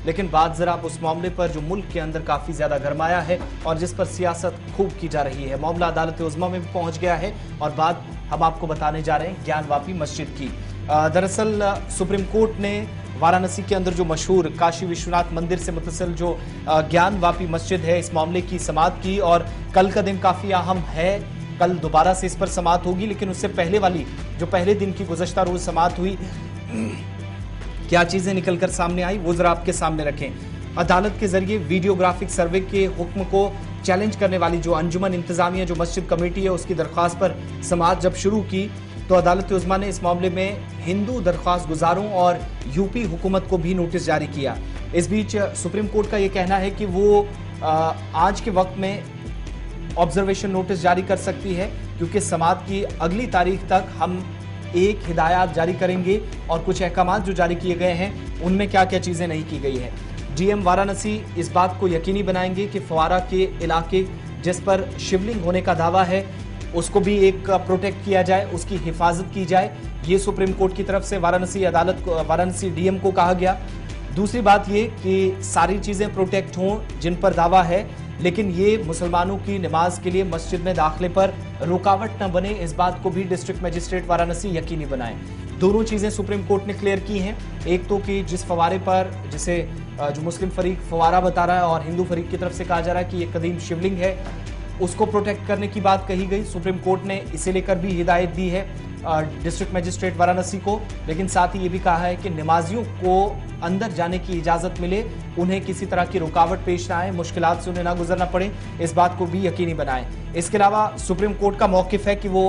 लेकिन बात जरा उस मामले पर जो मुल्क के अंदर काफी ज्यादा गरमाया है और जिस पर सियासत खूब की जा रही है। मामला अदालत उज़्मा में भी पहुंच गया है और बात हम आपको बताने जा रहे हैं ज्ञानवापी मस्जिद की। दरअसल सुप्रीम कोर्ट ने वाराणसी के अंदर जो मशहूर काशी विश्वनाथ मंदिर से मुतसिल जो ज्ञानवापी मस्जिद है, इस मामले की समाअत की और कल का दिन काफी अहम है। कल दोबारा से इस पर समाअत होगी, लेकिन उससे पहले वाली जो पहले दिन की गुज़श्ता रोज समाअत हुई, क्या चीजें निकलकर सामने आई वो जरा आपके सामने रखें। अदालत के जरिए वीडियोग्राफिक सर्वे के हुक्म को चैलेंज करने वाली जो अंजुमन इंतजामिया जो मस्जिद कमेटी है, उसकी दरख्वास्त पर समाअत जब शुरू की तो अदालत उज़्मा ने इस मामले में हिंदू दरख्वास्त गुजारों और यूपी हुकूमत को भी नोटिस जारी किया। इस बीच सुप्रीम कोर्ट का यह कहना है कि वो आज के वक्त में ऑब्जर्वेशन नोटिस जारी कर सकती है, क्योंकि समाअत की अगली तारीख तक हम एक हिदायत जारी करेंगे और कुछ अहकाम जो जारी किए गए हैं उनमें क्या क्या चीजें नहीं की गई है। डीएम वाराणसी इस बात को यकीनी बनाएंगे कि फवारा के इलाके जिस पर शिवलिंग होने का दावा है उसको भी एक प्रोटेक्ट किया जाए, उसकी हिफाजत की जाए। ये सुप्रीम कोर्ट की तरफ से वाराणसी डीएम को कहा गया। दूसरी बात ये कि सारी चीजें प्रोटेक्ट हों जिन पर दावा है, लेकिन ये मुसलमानों की नमाज के लिए मस्जिद में दाखिले पर रुकावट न बने, इस बात को भी डिस्ट्रिक्ट मजिस्ट्रेट वाराणसी यकीनी बनाए। दोनों चीजें सुप्रीम कोर्ट ने क्लियर की हैं। एक तो कि जिस फवारे पर जिसे जो मुस्लिम फरीक फवारा बता रहा है और हिंदू फरीक की तरफ से कहा जा रहा है कि ये कदीम शिवलिंग है, उसको प्रोटेक्ट करने की बात कही गई। सुप्रीम कोर्ट ने इसे लेकर भी हिदायत दी है डिस्ट्रिक्ट मजिस्ट्रेट वाराणसी को, लेकिन साथ ही ये भी कहा है कि नमाजियों को अंदर जाने की इजाजत मिले, उन्हें किसी तरह की रुकावट पेश ना आए, मुश्किलात से उन्हें ना गुजरना पड़े, इस बात को भी यकीनी बनाएं। इसके अलावा सुप्रीम कोर्ट का मौकिफ है कि वो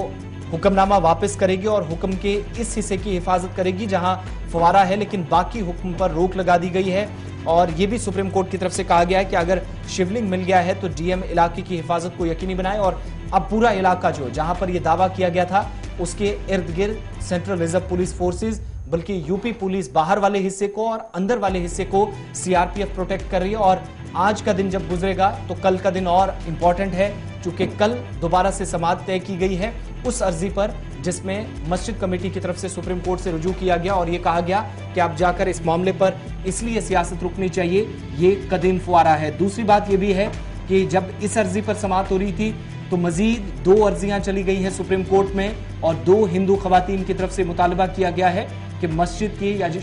हुक्मनामा वापस करेगी और हुक्म के इस हिस्से की हिफाजत करेगी जहां फवारा है, लेकिन बाकी हुक्म पर रोक लगा दी गई है। और यह भी सुप्रीम कोर्ट की तरफ से कहा गया है कि अगर शिवलिंग मिल गया है तो डीएम इलाके की हिफाजत को यकीनी बनाए और अब पूरा इलाका जो जहां पर यह दावा किया गया था उसके इर्द गिर्द सेंट्रल रिजर्व पुलिस फोर्सेज, बल्कि यूपी पुलिस बाहर वाले हिस्से को और अंदर वाले हिस्से को सीआरपीएफ प्रोटेक्ट कर रही है। और आज का दिन जब गुजरेगा तो कल का दिन और इंपॉर्टेंट है, क्योंकि कल दोबारा से समाअत तय की गई है उस अर्जी पर जिसमें मस्जिद कमेटी की तरफ से सुप्रीम कोर्ट से रुजू किया गया और यह कहा गया कि अब जाकर इस मामले पर इसलिए सियासत रुकनी चाहिए, ये कदीम फवारा है। दूसरी बात यह भी है कि जब इस अर्जी पर समाअत हो रही थी तो मजीद 2 अर्जियां चली गई हैं सुप्रीम कोर्ट में और 2 हिंदू खवातीन की तरफ से मुतालबा किया गया है कि मस्जिद की या जो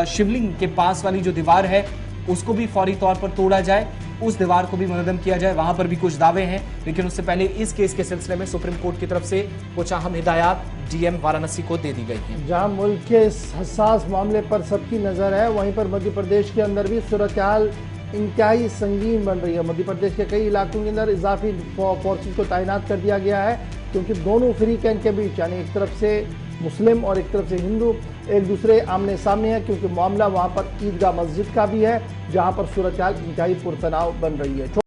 शिवलिंग के पास वाली जो दीवार है उसको भी फौरी तौर पर तोड़ा जाए, उस दीवार को भी मुनद्दम किया जाए। वहां पर भी कुछ दावे हैं, लेकिन उससे पहले इस केस के सिलसिले में सुप्रीम कोर्ट की तरफ से कुछ अहम हिदायत डीएम वाराणसी को दे दी गई हैं। जहां मुल्क के इस हसास मामले पर सबकी नजर है, वहीं पर मध्य प्रदेश के अंदर भी सूरत हाल इंतहाई संगीन बन रही है। मध्य प्रदेश के कई इलाकों के अंदर इजाफी फोर्सेज को तैनात कर दिया गया है, क्योंकि दोनों फ्रीकैन के बीच यानी एक तरफ से मुस्लिम और एक तरफ से हिंदू एक दूसरे आमने सामने है, क्योंकि मामला वहां पर ईदगाह मस्जिद का भी है जहां पर सूरत हाल इंतहाई पुरतनाव बन रही है।